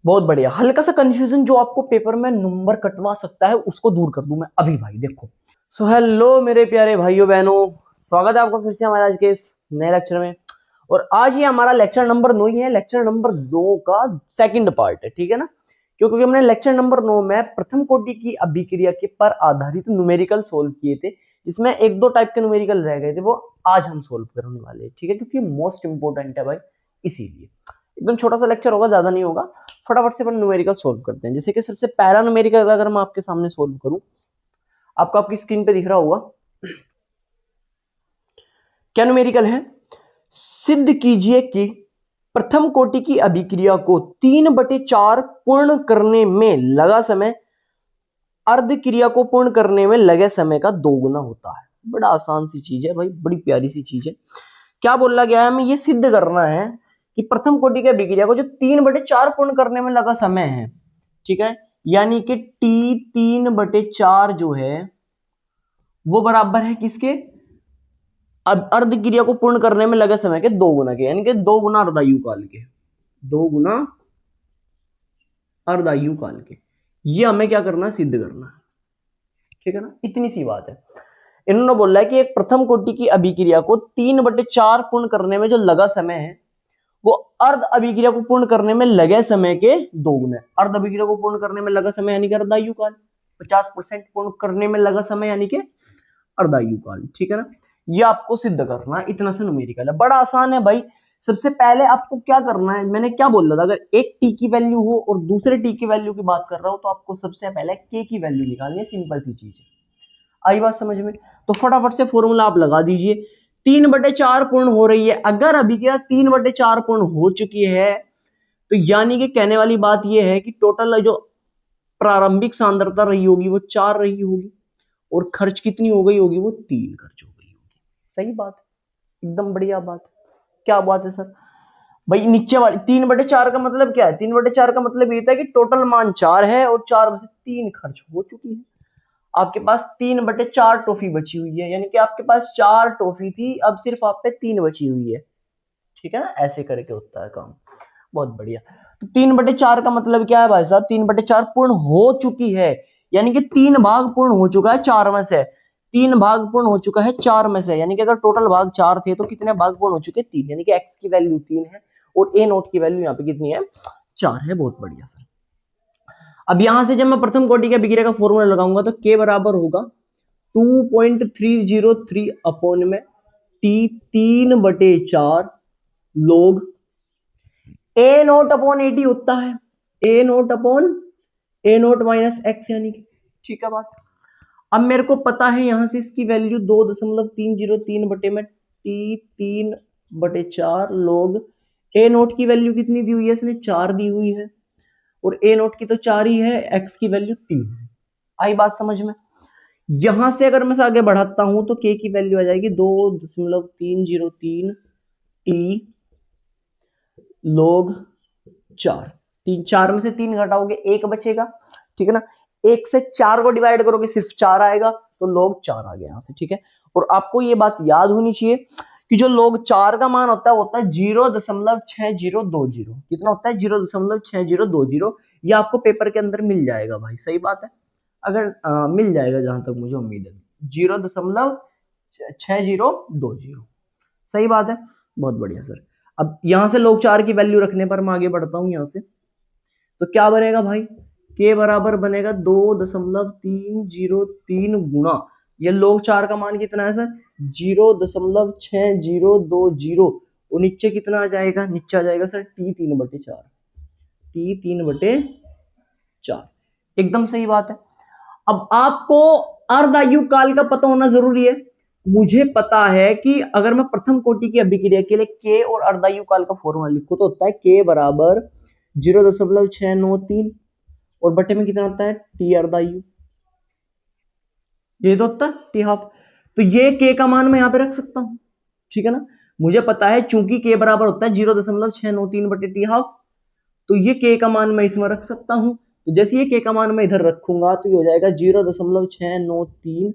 बहुत बढ़िया। हल्का सा कंफ्यूजन जो आपको पेपर में नंबर कटवा सकता है उसको दूर कर दूं मैं अभी भाई, देखो। सो हेलो मेरे प्यारे भाइयों बहनों, स्वागत है आपका फिर से हमारे आज के इस नए लेक्चर में। और आज ये हमारा लेक्चर नंबर 9 ही है, लेक्चर नंबर 2 का सेकंड पार्ट है, ठीक है ना। क्योंकि हमने लेक्चर नंबर 9 में प्रथम कोटि की अभिक्रिया के पर आधारित न्यूमेरिकल सोल्व किए थे, जिसमें एक दो टाइप के न्यूमेरिकल रह गए थे, वो आज हम सोल्व करने वाले हैं, ठीक है। क्योंकि मोस्ट इंपोर्टेंट है भाई, इसीलिए एकदम छोटा सा लेक्चर होगा, ज्यादा नहीं होगा। फटाफट से अपन न्यूमेरिकल सोल्व करते हैं। जैसे कि सबसे पहला न्यूमेरिकल अगर मैं आपके सामने सोल्व करूं, आपको आपकी स्क्रीन पे दिख रहा होगा, क्या न्यूमेरिकल है। सिद्ध कीजिए कि प्रथम कोटि की अभिक्रिया को 3/4 पूर्ण करने में लगा समय अर्ध क्रिया को पूर्ण करने में लगे समय का 2 गुना होता है। बड़ा आसान सी चीज है भाई, बड़ी प्यारी सी चीज है। क्या बोला गया है, हमें ये सिद्ध करना है कि प्रथम कोटि की अभिक्रिया को जो 3/4 पूर्ण करने में लगा समय है, ठीक है, यानी कि टी 3/4 जो है वो बराबर है किसके, अब अर्ध क्रिया को पूर्ण करने में लगे समय के 2 गुना के, यानी कि 2 गुना अर्धायु काल के, 2 गुना अर्धायु काल के। ये हमें क्या करना है, सिद्ध करना है, ठीक है ना। इतनी सी बात है। इन्होंने बोला है कि एक प्रथम कोटि की अभिक्रिया को 3/4 पूर्ण करने में जो लगा समय है वो अर्ध अभिक्रिया को पूर्ण करने में लगे समय के 2 गुना है। अर्ध अभिक्रिया को पूर्ण करने में लगा समय यानी कि अर्धायु काल, 50% पूर्ण करने में लगा समय यानी कि अर्धायु काल, ठीक है ना। ये आपको सिद्ध करना है, इतना सा न्यूमेरिकल है, बड़ा आसान है भाई। सबसे पहले आपको क्या करना है, मैंने क्या बोला था, अगर एक टी की वैल्यू हो और दूसरे टी की वैल्यू की बात कर रहा हूं तो आपको सबसे पहले के की वैल्यू निकालनी है। सिंपल सी चीज है, आई बात समझ में। तो फटाफट से फॉर्मूला आप लगा दीजिए। 3/4 पूर्ण हो रही है, अगर अभिक्रिया 3/4 पूर्ण हो चुकी है तो यानी कि कहने वाली बात यह है कि टोटल जो प्रारंभिक सांद्रता रही होगी वो 4 रही होगी, और खर्च कितनी हो गई होगी, वो 3 खर्च हो गई होगी। सही बात है, एकदम बढ़िया बात। क्या बात है सर। भाई नीचे वाली 3/4 का मतलब क्या है, 3/4 का मतलब ये था कि टोटल मान 4 है और 4 में से 3 खर्च हो चुकी है। आपके पास 3/4 टॉफी बची हुई है, यानी कि आपके पास 4 टॉफी थी, अब सिर्फ आप पे 3 बची हुई है, ठीक है ना। ऐसे करके होता है काम। बहुत बढ़िया। तो 3/4 का मतलब क्या है भाई साहब, 3/4 पूर्ण हो चुकी है, यानी कि 3 भाग पूर्ण हो चुका है 4 में से, 3 भाग पूर्ण हो चुका है 4 में से, यानी कि अगर टोटल भाग 4 थे तो कितने भाग पूर्ण हो चुके, 3, यानी कि एक्स की वैल्यू 3 है और ए नोट की वैल्यू यहाँ पे कितनी है, 4 है। बहुत बढ़िया सर। अब यहां से जब मैं प्रथम कोटि के अभिक्रिया का फॉर्मूला लगाऊंगा तो के बराबर होगा 2.303 अपॉन में टी 3/4 लोग ए नोट अपॉन एटी होता है, ए नोट अपॉन ए नोट माइनस एक्स, यानी कि, ठीक है बात। अब मेरे को पता है यहां से इसकी वैल्यू 2.303 बटे में टी 3/4 लोग ए नोट की वैल्यू कितनी दी हुई है, इसने 4 दी हुई है, और ए नोट की तो 4 ही है, एक्स की वैल्यू 3 है। आई बात समझ में। यहां से अगर मैं आगे बढ़ाता हूं तो के की वैल्यू आ जाएगी 2.303 टी लोग 4, 4 में से 3 घटाओगे 1 बचेगा, ठीक है ना। 1 से 4 को डिवाइड करोगे सिर्फ 4 आएगा, तो लोग 4 आ गया यहां से, ठीक है। और आपको ये बात याद होनी चाहिए कि जो लोग 4 का मान होता है वो होता है 0.6020, कितना होता है, 0.6020। ये आपको पेपर के अंदर मिल जाएगा भाई, सही बात है। अगर मिल जाएगा जहां तक मुझे उम्मीद है, 0.6020, सही बात है। बहुत बढ़िया सर। अब यहां से लोग 4 की वैल्यू रखने पर मैं आगे बढ़ता हूं यहां से, तो क्या बनेगा भाई, के बराबर बनेगा 2.303 गुना, ये लोग 4 का मान कितना है सर, 0.6020, और नीचे कितना आ जाएगा, नीचे आ जाएगा सर टी 3/4, टी 3/4, एकदम सही बात है। अब आपको अर्धायु काल का पता होना जरूरी है। मुझे पता है कि अगर मैं प्रथम कोटि की अभिक्रिया के लिए के और अर्धायु काल का फॉर्मूला लिखूं तो होता है के बराबर 0.693, और बटे में कितना होता है टी अर्धायु, ये तो होता है टी हाफ। तो ये के का मान मैं यहां पे रख सकता हूं, ठीक है ना। मुझे पता है चूंकि के बराबर होता है 0.693 बटे टी हाफ, तो ये के का मान मैं इसमें रख सकता हूं। तो जैसे ये के का मान मैं इधर रखूंगा तो ये हो जाएगा 0.693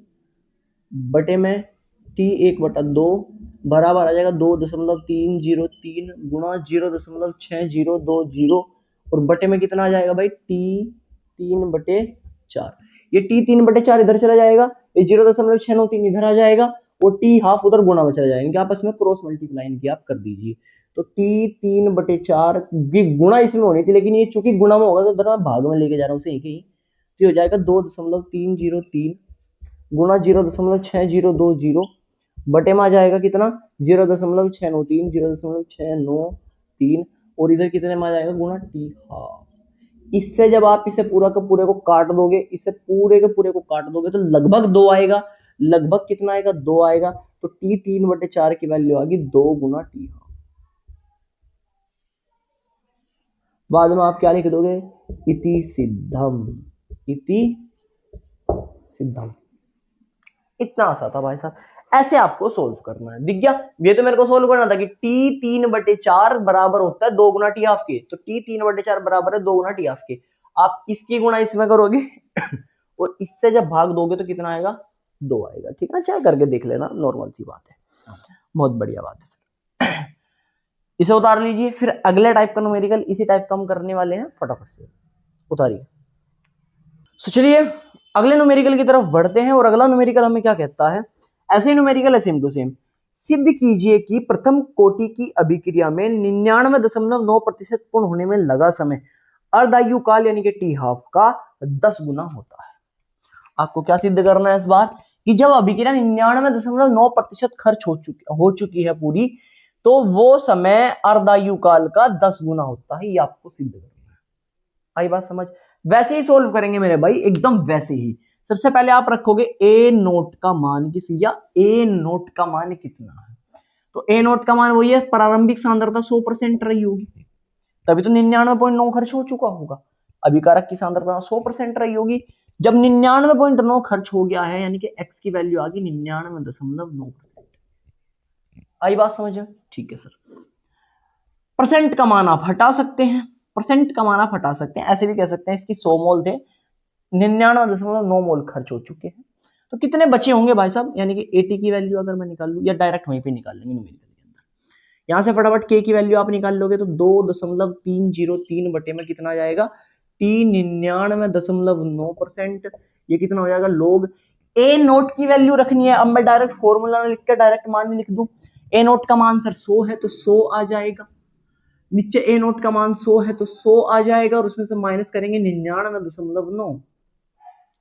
बटे में टी 1/2 बराबर आ जाएगा 2.303 गुणा 0.6020, और बटे में कितना आ जाएगा भाई, t3/4। ये t3/4 इधर चला जाएगा, ये 0.693 इधर आ जाएगा, और t हाफ उधर गुणा में चला जाएगा, इनके आपस में क्रॉस मल्टीप्लाई इनकी आप कर दीजिए। तो t3/4 गुणा इसमें होनी थी, लेकिन ये चूंकि गुणा में होगा तो इधर मैं भाग में लेके जा रहा हूँ उसे, एक ही तो हो जाएगा 2.303 गुणा 0.6020 बटे में आ जाएगा कितना, 0.693, 0.693, और इधर कितने में आ जाएगा गुणा t हाफ। इससे जब आप इसे पूरा का पूरे को काट दोगे, इसे पूरे के पूरे को काट दोगे तो लगभग 2 आएगा, लगभग कितना आएगा, 2 आएगा। तो t3/4 की वैल्यू आ गई 2 गुना t हाफ। बाद में आप क्या लिख दोगे, इति सिद्धम, इति सिद्धम। इतना आसान था भाई साहब, ऐसे आपको सोल्व करना है। दिख गया, ये तो मेरे को सोल्व करना था कि t3/4 बराबर होता है 2 गुना टी हाफ के, तो t3/4 बराबर है 2 गुना टी हाफ के। आप इसकी गुणा इसमें करोगे और इससे जब भाग दोगे तो कितना आएगा, 2 आएगा। ठीक है, चाहे करके देख लेना, नॉर्मल सी बात है, बहुत बढ़िया बात है सर। इसे उतार लीजिए। फिर अगले टाइप का न्यूमेरिकल इसी टाइप का हम करने वाले हैं, फटाफट से उतारिए। तो चलिए अगले न्यूमेरिकल की तरफ बढ़ते हैं, और अगला न्यूमेरिकल हमें क्या कहता है, ऐसे ही न्यूमेरिकल है सेम टू सेम। सिद्ध कीजिए कि प्रथम कोटि की अभिक्रिया में 99.9% पूर्ण होने में लगा समय अर्धायु काल यानी कि टी हाफ का 10 गुना होता है। आपको क्या सिद्ध करना है इस बार, कि जब अभिक्रिया 99.9% खर्च हो चुकी है पूरी, तो वो समय अर्धायु काल का 10 गुना होता है। ये आपको सिद्ध करना है। आई बात समझ? वैसे ही सोल्व करेंगे मेरे भाई, एकदम वैसे ही। सबसे पहले आप रखोगे ए नोट का मान किसी, या ए नोट का मान कितना है, तो ए नोट का मान वही है, प्रारंभिक सांद्रता 100% रही होगी, तभी तो 99.9 खर्च हो चुका होगा। अभिकारक की सांद्रता 100% रही होगी। जब 99.9 खर्च हो गया है, यानी कि x की वैल्यू आ गई 99.9%। आई बात समझ? ठीक है सर। परसेंट का मान आप हटा सकते हैं, परसेंट का मान आप हटा सकते हैं, ऐसे भी कह सकते हैं इसकी 100 मोल थे, 99.9 मोल खर्च हो चुके हैं, तो कितने बचे होंगे भाई साहब, यानी कि 80 की वैल्यू अगर मैं निकाल लूं, या डायरेक्ट वहीं पे निकाल लेंगे न्यूमेरिकल के अंदर। यहां से फटाफट k की वैल्यू आप निकाल लोगे तो 2.303 बटे में कितना आ जाएगा, t 99.9%। ये कितना हो जाएगा, लोग ए नोट की वैल्यू रखनी है। अब मैं डायरेक्ट फॉर्मूला लिख के डायरेक्ट मान लिख दूं, ए नोट का मान सर 100 है तो 100 आ जाएगा, नीचे ए नोट का मान 100 है तो 100 आ जाएगा, और उसमें से माइनस करेंगे 99.9,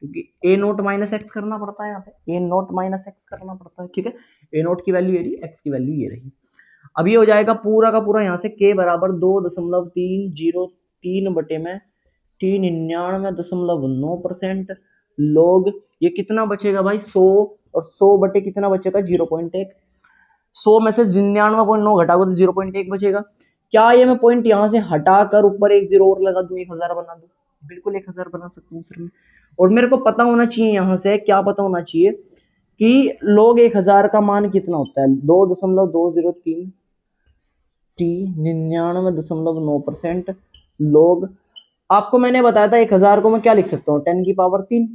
क्योंकि ए नोट माइनस एक्स करना पड़ता है, यहाँ पे ए नोट माइनस एक्स करना पड़ता है। ठीक है, ए नोट की वैल्यू ये रही, एक्स की वैल्यू ये रही। अब ये हो जाएगा पूरा का पूरा यहाँ से k बराबर 2.303 बटे में t 99.9% लोग, ये कितना बचेगा भाई 100, और 100 बटे कितना बचेगा 0.1। 100 में से 99.9 घटाओगे तो 0.1 बचेगा। क्या ये मैं पॉइंट यहाँ से हटाकर ऊपर एक जीरो और लगा दूं, 1000 बना दूं? बिल्कुल 1000 बना सकता हूँ सर मैं। और मेरे को पता होना चाहिए, यहाँ से क्या पता होना चाहिए कि लोग 1000 का मान कितना होता है, 2.203 t 99.9% लोग। आपको मैंने बताया था 1000 को मैं क्या लिख सकता हूँ, 10 की पावर 3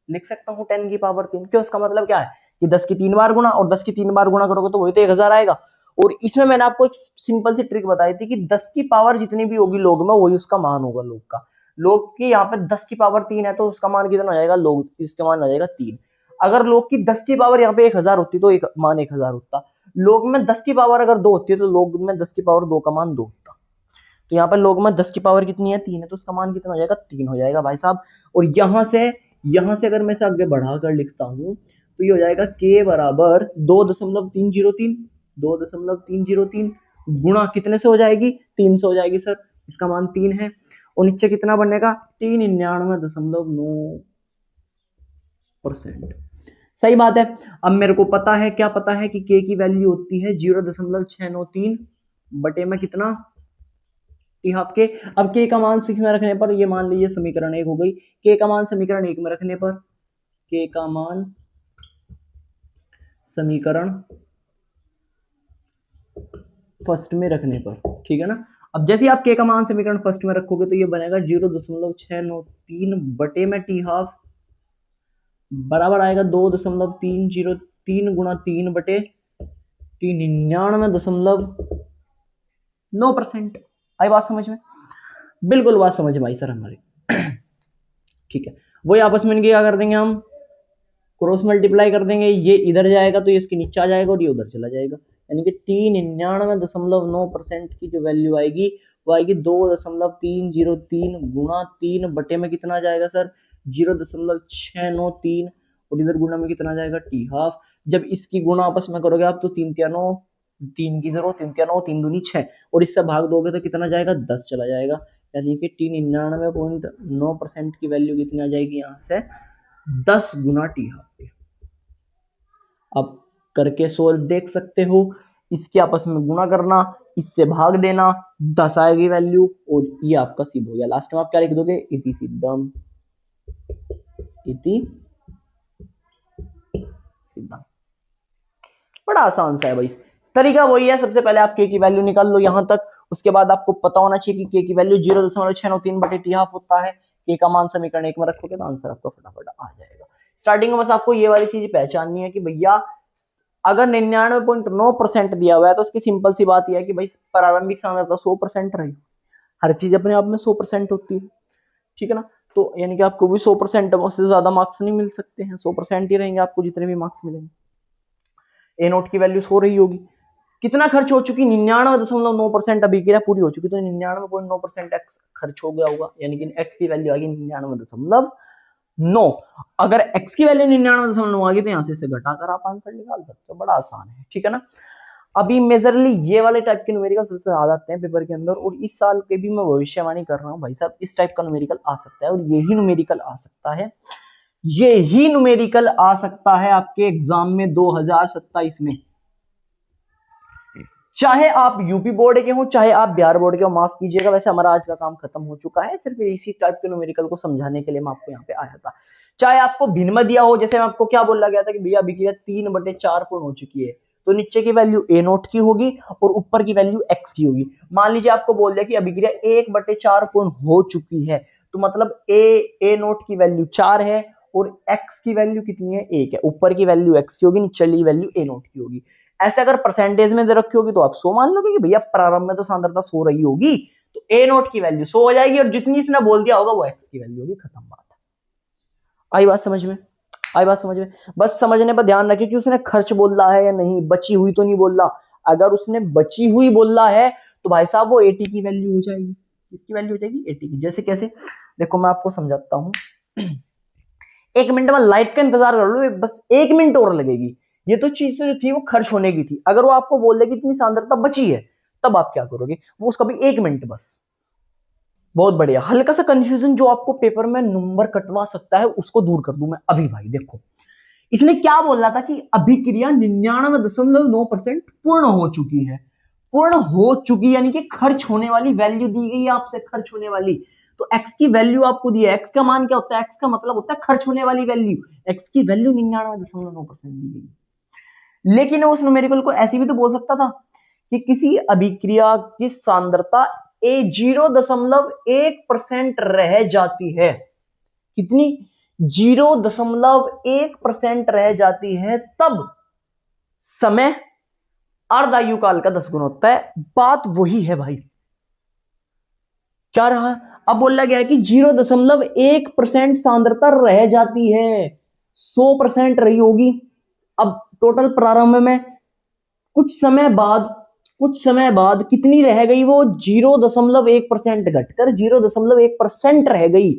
लिख सकता हूँ, 10 की पावर 3। क्यों? उसका मतलब क्या है कि 10 की 3 बार गुणा, और 10 की 3 बार गुणा करोगे तो वही तो 1000 आएगा। और इसमें मैंने आपको एक सिंपल सी ट्रिक बताई थी कि 10 की पावर जितनी भी होगी लोग में, वही उसका मान होगा लोग का। लोग की यहाँ पे 10 की पावर 3 है तो उसका मान कितना हो जाएगा, लोग इसका मान हो जाएगा 3। अगर लोग की 10 की पावर यहाँ पे 1000 होती तो एक मान 1000 होता। लोग में 10 की पावर अगर 2 होती है तो लोग में 10 की पावर 2 का मान 2 होता। तो यहाँ पे लोग में 10 की पावर कितनी है, 3 है, तो उसका मान कितना हो जाएगा, 3 हो जाएगा भाई साहब। और यहाँ से अगर मैं इसे आगे बढ़ाकर लिखता हूँ तो ये हो जाएगा k बराबर 2.303 गुणा कितने से हो जाएगी, 3 से हो जाएगी सर, इसका मान 3 है। और नीचे कितना बनेगा, 99.9%। सही बात है। अब मेरे को पता है, क्या पता है कि k की वैल्यू होती है 0.693 बटे में कितना, टी हाफ के। अब k का मान 6 में रखने पर ये मान लीजिए समीकरण 1 हो गई। k का मान समीकरण 1 में रखने पर, k का मान समीकरण फर्स्ट में रखने पर, ठीक है ना। अब जैसे आप k का मान समीकरण फर्स्ट में रखोगे तो ये बनेगा 0.693 बटे में टी हाफ बराबर आएगा 2.303 गुणा 3 बटे t 99.9%। आई बात समझ में? बिल्कुल बात समझ में आई सर हमारी। ठीक है, वही आपस में इनके क्या कर देंगे हम, क्रॉस मल्टीप्लाई कर देंगे, ये इधर जाएगा तो ये इसके नीचे आ जाएगा और ये उधर चला जाएगा, यानी कि 99.9% की जो वैल्यू आएगी वो आएगी 2.303 गुणा 3 में कितना आ जाएगा सर, 0.693, और इधर गुणा में कितना आ जाएगा टी हाफ। जब इसकी गुणा आपस में करोगे आप तो 3 3 की जरूरत, 3 3 दूनी 6, और इससे भाग दोगे तो कितना जाएगा 10 चला जाएगा, यानी कि 99.9% की वैल्यू कितनी आ जाएगी यहाँ से 10 गुना टी हाफ। अब करके सोल्व देख सकते हो, इसके आपस में गुणा करना, इससे भाग देना, 10 आएगी वैल्यू, और ये आपका सिद्ध हो गया। लास्ट में आप क्या लिख दोगे, इति सिद्धम, इति सिद्धम। बड़ा आसान सा है भाई, तरीका वही है, सबसे पहले आप के की वैल्यू निकाल लो यहां तक, उसके बाद आपको पता होना चाहिए कि के की वैल्यू 0.693 बटे टी हाफ होता है। के का मान समीकरण 1 में रखोगे तो आंसर आपका फटाफट आ जाएगा। स्टार्टिंग में बस आपको ये वाली चीज पहचाननी है कि भैया अगर 99.9% दिया हुआ है तो उसकी सिंपल सी बात यह है कि भाई प्रारंभिक सांद्रता 100% रही, हर चीज अपने आप में 100% होती है, ठीक है ना। तो यानी कि आपको भी 100% से ज्यादा मार्क्स नहीं मिल सकते हैं, 100% ही रहेंगे आपको जितने भी मार्क्स मिलेंगे। ए नोट की वैल्यू 100 रही होगी, कितना खर्च हो चुकी, 99.9% अभिक्रिया पूरी हो चुकी, तो 99.9% एक्स खर्च हो गया होगा, यानी कि एक्स की वैल्यू आ गई 99.9। अगर एक्स की वैल्यू 99.9 आ गई तो यहां से घटाकर आप आंसर निकाल सकते हो, बड़ा आसान है, ठीक है ना। अभी मेजरली ये वाले टाइप के न्यूमेरिकल सबसे ज्यादा आते हैं पेपर के अंदर, और इस साल के भी मैं भविष्यवाणी कर रहा हूँ भाई साहब, इस टाइप का न्यूमेरिकल आ सकता है, और यही न्यूमेरिकल आ सकता है, ये ही न्यूमेरिकल आ सकता है आपके एग्जाम में 2027 में, चाहे आप यूपी बोर्ड के हो चाहे आप बिहार बोर्ड के हो। माफ कीजिएगा, वैसे हमारा आज का काम खत्म हो चुका है, सिर्फ इसी टाइप के न्यूमेरिकल को समझाने के लिए मैं आपको यहाँ पे आया था। चाहे आपको भिन्न दिया हो, जैसे आपको क्या बोला गया था कि भैया अभिक्रिया 3/4 पूर्ण हो चुकी है, तो नीचे की वैल्यू ए नोट की होगी और ऊपर की वैल्यू एक्स की होगी। मान लीजिए आपको बोल दिया कि अभिक्रिया 1/4 पूर्ण हो चुकी है, तो मतलब ए नोट की वैल्यू 4 है और एक्स की वैल्यू कितनी है 1 है, ऊपर की वैल्यू एक्स की होगी, नीचे वैल्यू ए नोट की होगी। ऐसे अगर परसेंटेज में दे रखी होगी तो आप 100 मान लोगे कि भैया प्रारंभ में तो सांद्रता 100 रही होगी, तो ए नोट की वैल्यू 100 हो जाएगी, और जितनी इसने बोल दिया होगा वो एक्स की वैल्यू होगी, खत्म बात। आई बात समझ में, आई बात समझ में। बस समझने पर ध्यान रखिए कि उसने खर्च बोल रहा है या नहीं, बची हुई तो नहीं बोल रहा। अगर उसने बची हुई बोल रहा है तो भाई साहब वो 80 की वैल्यू हो जाएगी, किसकी वैल्यू हो जाएगी 80 की। जैसे कैसे, देखो मैं आपको समझाता हूं, 1 मिनट में लाइट का इंतजार कर लो, बस 1 मिनट और लगेगी। ये तो चीज जो थी वो खर्च होने की थी, अगर वो आपको बोल दे कि इतनी सांद्रता बची है तब आप क्या करोगे, वो उसका भी 1 मिनट बस। बहुत बढ़िया, हल्का सा कंफ्यूजन जो आपको पेपर में नंबर कटवा सकता है उसको दूर कर दूं मैं अभी। भाई देखो, इसने क्या बोल रहा था कि अभिक्रिया 99.9% पूर्ण हो चुकी है, पूर्ण हो चुकी यानी कि खर्च होने वाली वैल्यू दी गई है आपसे, खर्च होने वाली। तो x की वैल्यू आपको दी है, x का मान क्या होता है, x का मतलब होता है खर्च होने वाली वैल्यू, x की वैल्यू 99.9% दी गई। लेकिन उस न्यूमेरिकल को ऐसे भी तो बोल सकता था कि किसी अभिक्रिया की सांद्रता 0.1% रह जाती है, कितनी, 0.1% रह जाती है, तब समय अर्धायु काल का 10 गुना होता है। बात वही है भाई, क्या रहा, अब बोला गया है कि 0.1% सांद्रता रह जाती है, 100% रही होगी। अब टोटल प्रारंभ में कुछ समय बाद कितनी रह गई, वो 0.1% घटकर 0.1% रह गई।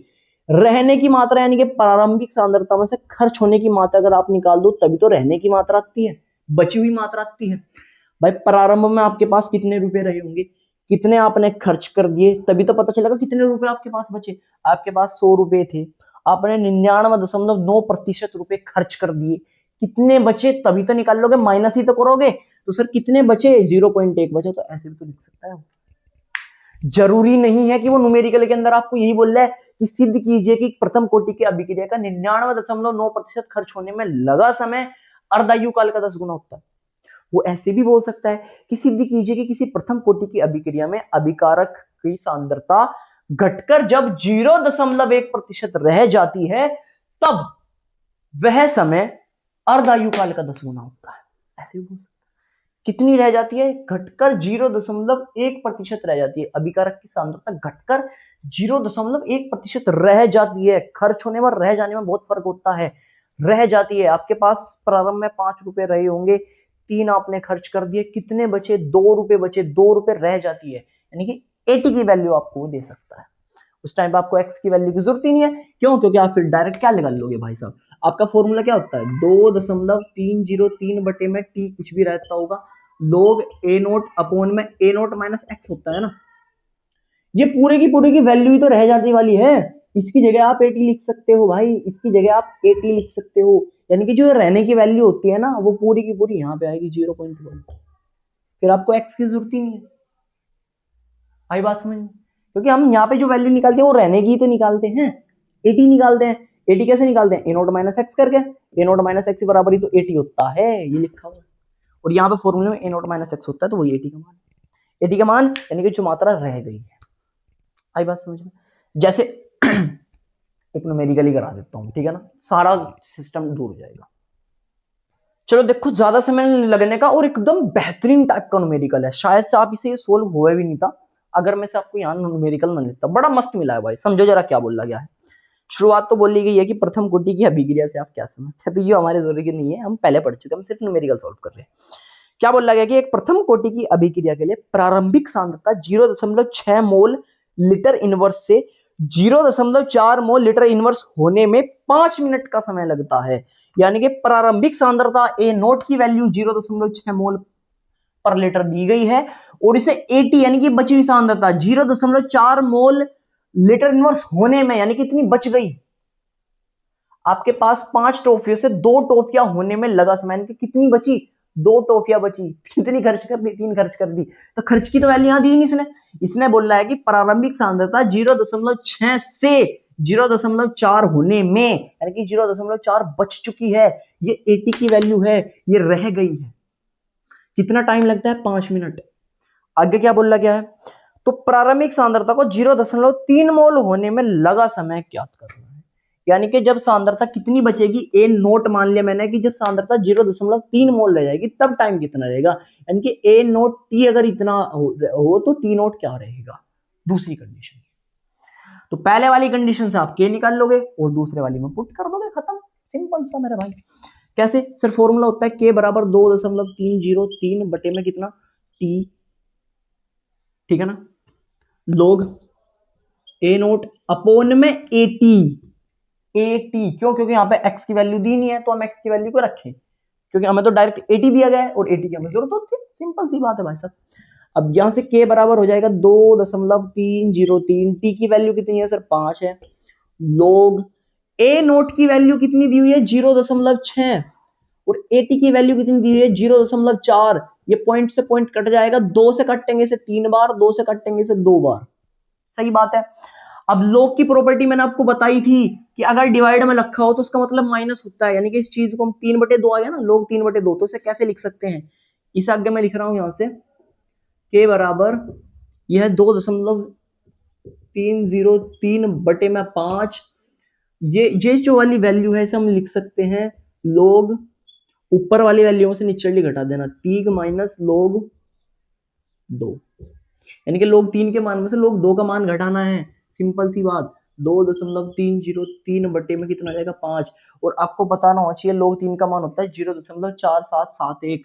रहने की मात्रा यानी कि प्रारंभिक सांद्रता में से खर्च होने की मात्रा अगर आप निकाल दो तभी तो रहने की मात्रा आती है, बची हुई मात्रा आती है। भाई प्रारंभ में आपके पास कितने रुपए रहे होंगे, कितने आपने खर्च कर दिए, तभी तो पता चलेगा कितने रुपए आपके पास बचे। आपके पास 100 रुपए थे, आपने 99.9% रुपए खर्च कर दिए, कितने बचे तभी तो निकाल लोगे, माइनस ही तो करोगे। तो सर कितने बचे, 0.1 बचे, तो ऐसे भी तो लिख सकता है। जरूरी नहीं है कि वो न्यूमेरिकल के अंदर आपको यही बोल रहा है कि सिद्ध कीजिए कि प्रथम कोटि की अभिक्रिया का 99.9% खर्च होने में लगा समय अर्धायु काल का 10 गुना होता है। वो ऐसे भी बोल सकता है कि सिद्ध कीजिए कि किसी प्रथम कोटि की अभिक्रिया में अभिकारक की सांद्रता घटकर जब 0.1% रह जाती है तब वह समय अर्धायु काल का 10 गुना होता है, ऐसे भी बोल सकता है। कितनी रह जाती है, घटकर 0.1% रह जाती है, अभिकारक की सांद्रता घटकर 0.1% रह जाती है। खर्च होने में रह जाने में बहुत फर्क होता है। रह जाती है, आपके पास प्रारंभ में 5 रुपए रहे होंगे, 3 आपने खर्च कर दिए, कितने बचे? 2 रुपए बचे, 2 रुपए रह जाती है, यानी कि 80 की वैल्यू आपको दे सकता है। उस टाइम पे आपको एक्स की वैल्यू की जरूरत ही नहीं है। क्यों? क्योंकि आप फिर डायरेक्ट क्या निकाल लोगे भाई साहब, आपका फॉर्मूला क्या होता है? 2.303 बटे में टी कुछ भी रहता होगा, लोग ए नोट अपॉन में ए नोट माइनस एक्स होता है ना। ये पूरे की वैल्यू ही तो रह जाने वाली है। इसकी जगह आप 80 लिख सकते हो भाई, इसकी जगह आप 80 लिख सकते हो, यानी कि जो रहने की वैल्यू होती है ना, वो पूरी की पूरी यहाँ पे आएगी 0.1। फिर आपको एक्स की जरूरत ही नहीं है। आई बात समझ में? क्योंकि हम यहाँ पे जो वैल्यू निकालते हैं वो रहने की तो निकालते हैं, 80 निकालते हैं। 80 कैसे निकालते हैं? ए नोट माइनस एक्स करके। ए नोट माइनस एक्स के बराबर ही तो 80 होता है, ये लिखा हुआ है। और यहाँ पे फॉर्मूले में ए नोट माइनस एक्स होता है, तो वही 80 का मान। 80 का मान यानी कि जो मात्रा रह गई है। आई बात समझ में? जैसे एक न्यूमेरिकली करा देता हूँ, ठीक है ना, सारा सिस्टम दूर हो जाएगा। चलो देखो, ज्यादा समय नहीं लगने का और एकदम बेहतरीन टाइप का न्यूमेरिकल है, शायद से आप इसे ये सोल्व हुआ भी नहीं था अगर मैं से आपको यहाँ न्यूमेरिकल ना देता। बड़ा मस्त मिला है भाई, समझो जरा क्या बोला गया है। शुरुआत तो बोली गई है कि प्रथम कोटि की अभिक्रिया से आप क्या समझते हैं, तो ये हमारे जरूरी की नहीं है, हम पहले पढ़ चुके हैं, हम सिर्फ न्यूमेरिकल सॉल्व कर रहे हैं। क्या बोला गया कि एक प्रथम कोटि की अभिक्रिया के लिए प्रारंभिक सांद्रता 0.6 मोल लीटर इनवर्स से 0.4 मोल लीटर इनवर्स होने में 5 मिनट का समय लगता है। यानी कि प्रारंभिक सांद्रता ए नोट की वैल्यू 0.6 मोल पर लीटर दी गई है, और इसे 80 यानी कि बची हुई सांद्रता 0.4 मोल लीटर इनवर्स होने में, यानी कि इतनी बच गई। आपके पास 5 टॉफियों से 2 टॉफियां होने में लगा समय, यानी कि कितनी बची? 2 टॉफियां बची। कितनी खर्च कर दी? 3 खर्च कर दी। तो खर्च की तो वैल्यू यहां दी नहीं इसने। इसने बोला है कि प्रारंभिक सांद्रता 0.6 से 0.4 होने में, यानी कि 0.4 बच चुकी है, ये 80 की वैल्यू है, ये रह गई है। कितना टाइम लगता है? 5 मिनट। आगे क्या बोला गया है? तो प्रारंभिक सांद्रता को 0.3 मोल होने में लगा समय ज्ञात करना है। यानी कि जब सांद्रता कितनी बचेगी, ए नोट मान लिया मैंने कि जब सांद्रता 0.3 मोल रह जाएगी तब टाइम कितना रहेगा, यानी कि ए नोट टी अगर इतना हो तो टी नोट क्या रहेगा, दूसरी कंडीशन। तो पहले वाली कंडीशन से आप के निकाल लोगे और दूसरे वाली में पुट कर दोगे, खत्म। सिंपल सा मेरे भाई। कैसे? सर फॉर्मूला होता है के बराबर 2.303 बटे में कितना? टी, ठीक है ना, लोग ए नोट अपॉन में 80। 80 क्यों? क्योंकि यहाँ पे x की वैल्यू दी नहीं है, तो हम x की वैल्यू को रखें, क्योंकि हमें तो डायरेक्ट 80 दिया गया है और 80 की हमें जरूरत होती है। सिंपल सी बात है भाई साहब। अब यहां से k बराबर हो जाएगा 2.303। टी की वैल्यू कितनी है सर? 5 है। लोग ए नोट की वैल्यू कितनी दी हुई है? 0.6, और 80 की वैल्यू कितनी दी हुई है? 0.4। ये पॉइंट से पॉइंट कट जाएगा, 2 से काटेंगे से 3 बार, 2 से काटेंगे से 2 बार। सही बात है। अब लॉग की प्रॉपर्टी मैंने आपको बताई थी कि अगर डिवाइड में रखा हो तो उसका मतलब माइनस होता है, यानी कि इस चीज को हम 3/2 आ गया ना, लॉग 3/2, तो इसे कैसे लिख सकते हैं? इस आगे मैं लिख रहा हूं यहां से के बराबर, यह 2.303 बटे में 5, ये जो वाली वैल्यू है इसे हम लिख सकते हैं लॉग, ऊपर वाली वैल्यू से निचली घटा देना, 3 माइनस log 2, यानी कि log 3 के मान में से log 2 का मान घटाना है। सिंपल सी बात। 2.303 बटे में कितना आ जाएगा? 5। और आपको बताना होना चाहिए log 3 का मान होता है 0.4771,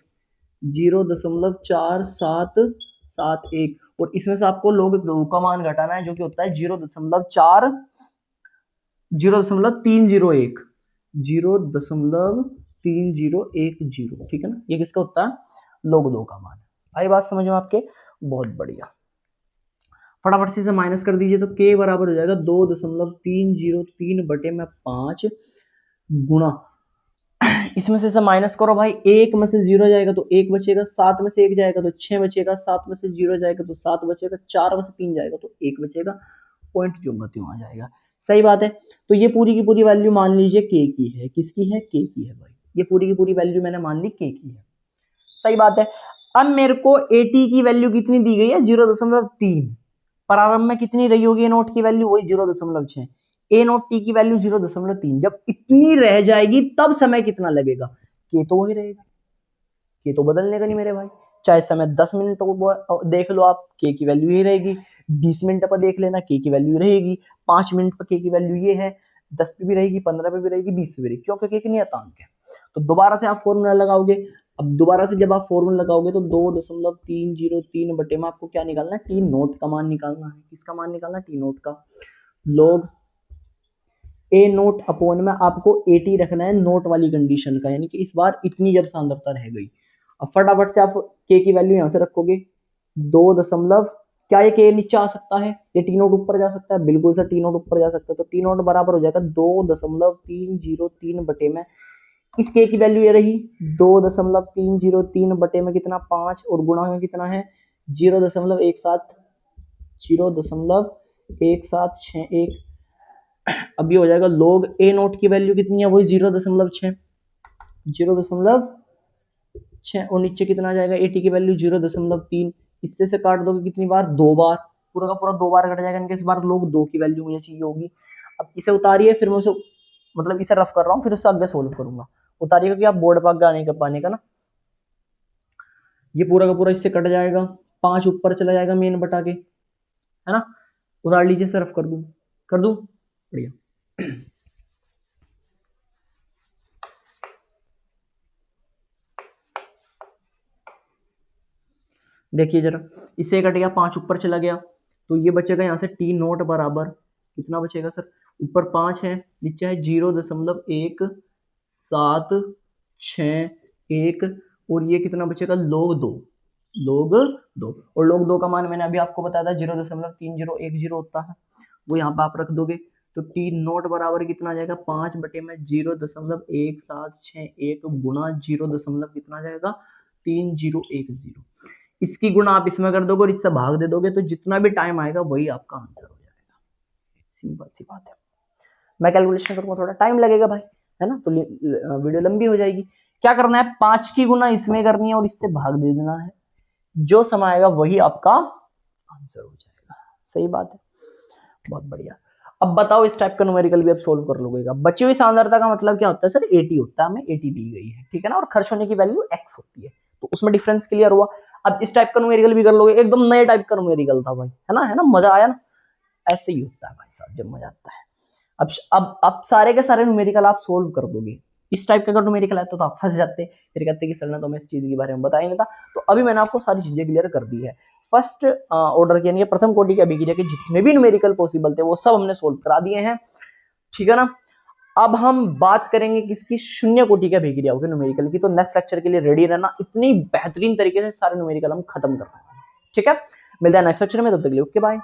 0.4771, और इसमें से आपको log 2 का मान घटाना है जो कि होता है 0.301, 0.3010, ठीक है ना। ये किसका होता है? log 2 का मान। आई बात समझ में आपके? बहुत बढ़िया। फटाफट से इसे माइनस कर दीजिए, तो k बराबर हो जाएगा 2.303 बटे में 5 गुणा, इसमें से माइनस करो भाई, 1 में से 0 जाएगा तो 1 बचेगा, 7 में से 1 जाएगा तो 6 बचेगा, 7 में से 0 जाएगा तो 7 बचेगा, 4 में से 3 जाएगा तो 1 बचेगा, पॉइंट जो त्यों आ जाएगा। सही बात है। तो ये पूरी की पूरी वैल्यू मान लीजिए k की है। किसकी है? k की है भाई। ये पूरी की पूरी वैल्यू मैंने मान ली k की है। सही बात है। अब मेरे को 80 की वैल्यू कितनी दी गई है? 0.3। प्रारंभ में कितनी रही होगी ए नोट की वैल्यू? वही 0.6। ए नोट टी की वैल्यू 0.3। जब इतनी रह जाएगी तब समय कितना लगेगा? के तो वही रहेगा, के तो बदलने का नहीं मेरे भाई। चाहे समय 10 मिनट देख लो आप, के की वैल्यू ही रहेगी। 20 मिनट पर देख लेना, के की वैल्यू रहेगी 5 मिनट पर, के की वैल्यू ये है, 10 पे भी रहेगी, 15 पे भी रहेगी, 20 पे भी रहेगी, क्योंकि के नियतांक है। तो दोबारा से आप फॉर्मूला लगाओगे। अब दोबारा से जब आप फॉर्मूला लगाओगे तो 2.303 बटे में आपको क्या निकालना है, टी नोट का मान निकालना है। किसका मान निकालना है, टी नोट का। लॉग ए नोट अपॉन में आपको 80 रखना है नोट वाली कंडीशन का, यानी कि इस बार इतनी जब सांद्रता रह गई। अब फटाफट से आप के की वैल्यू यहां से रखोगे 2 क्या ये के नीचे आ सकता है, ये टी नोट ऊपर जा सकता है, बिल्कुल सर टी नोट ऊपर जा सकता है। तो टी नोट बराबर हो जाएगा 2.303 बटे में इस के की वैल्यू ये रही 2.303 बटे में कितना 5 और गुणा में कितना है 0.1761। अब ये हो जाएगा log ए नोट की वैल्यू कितनी है, वही 0.6 और नीचे कितना आ जाएगा 80 की वैल्यू 0.3। इससे से काट दोगे कितनी बार, 2 बार, पूरा का पूरा 2 बार कट जाएगा, इनके इस बार log 2 की वैल्यू मुझे चाहिए होगी। अब इसे उतारिए, फिर मैं उसे मतलब इसे रफ कर रहा हूँ, फिर उससे आगे सोल्व करूंगा। उतारिएगा कि आप बोर्ड पर आगे आने का पाने का ना, ये पूरा का पूरा इससे कट जाएगा, 5 ऊपर चला जाएगा मेन बटा के, है ना। उतार लीजिए, सरफ कर दूं बढ़िया। देखिए जरा, इससे कट गया, 5 ऊपर चला गया, तो ये बचेगा यहाँ से टी नोट बराबर कितना बचेगा सर, ऊपर 5 है, नीचे है 0.1761 और ये कितना बचेगा log 2 और log 2 का मान मैंने अभी आपको बताया था 0.3010 होता है, वो यहाँ पे आप रख दोगे। तो टी नोट बराबर कितना आ जाएगा 5 बटे में 0.1761 गुणा 0 कितना आ जाएगा 3010। इसकी गुणा आप इसमें कर दोगे और इससे भाग दे दोगे, तो जितना भी टाइम आएगा वही आपका आंसर हो जाएगा। सिंपल सी बात है। मैं कैलकुलेशन करूंगा, थोड़ा टाइम लगेगा भाई, है ना, तो वीडियो लंबी हो जाएगी। क्या करना है, 5 की गुणा इसमें करनी है और इससे भाग दे देना है, जो समय आएगा वही आपका आंसर हो जाएगा। सही बात है, बहुत बढ़िया। अब बताओ, इस टाइप का न्यूमेरिकल भी आप सोल्व कर लोगे। बची हुई सांद्रता का मतलब क्या होता है सर, 80 होता है, हमें 80 दी गई है, ठीक है ना, और खर्च होने की वैल्यू x होती है, तो उसमें डिफरेंस क्लियर हुआ। अब इस टाइप का न्यूमेरिकल भी कर लोगे, एकदम नए टाइप का न्यूमेरिकल था भाई, है ना, मजा आया ना। ऐसे ही होता है भाई साहब जब मजा आता है। अब सारे के सारे न्यूमेरिकल आप सोल्व कर दोगे। इस टाइप का अगर न्यूमेरिकल है तो आप फंस जाते, फिर कहते कि सर ने तो मैं इस चीज के बारे में बताया नहीं था। तो अभी मैंने आपको सारी चीजें क्लियर कर दी है। फर्स्ट ऑर्डर के यानी प्रथम कोटि के अभिक्रिया के जितने भी न्यूमेरिकल पॉसिबल थे वो सब हमने सोल्व करा दिए हैं, ठीक है ना। अब हम बात करेंगे किसकी, शून्य कोटि के अभिक्रिया के न्यूमेरिकल की। तो नेक्स्ट लेक्चर के लिए रेडी रहना, इतनी बेहतरीन तरीके से सारे न्यूमेरिकल हम खत्म कर रहे हैं, ठीक है। मिलता है नेक्स्ट लेक्चर में, तब तक के लिए ओके बाय।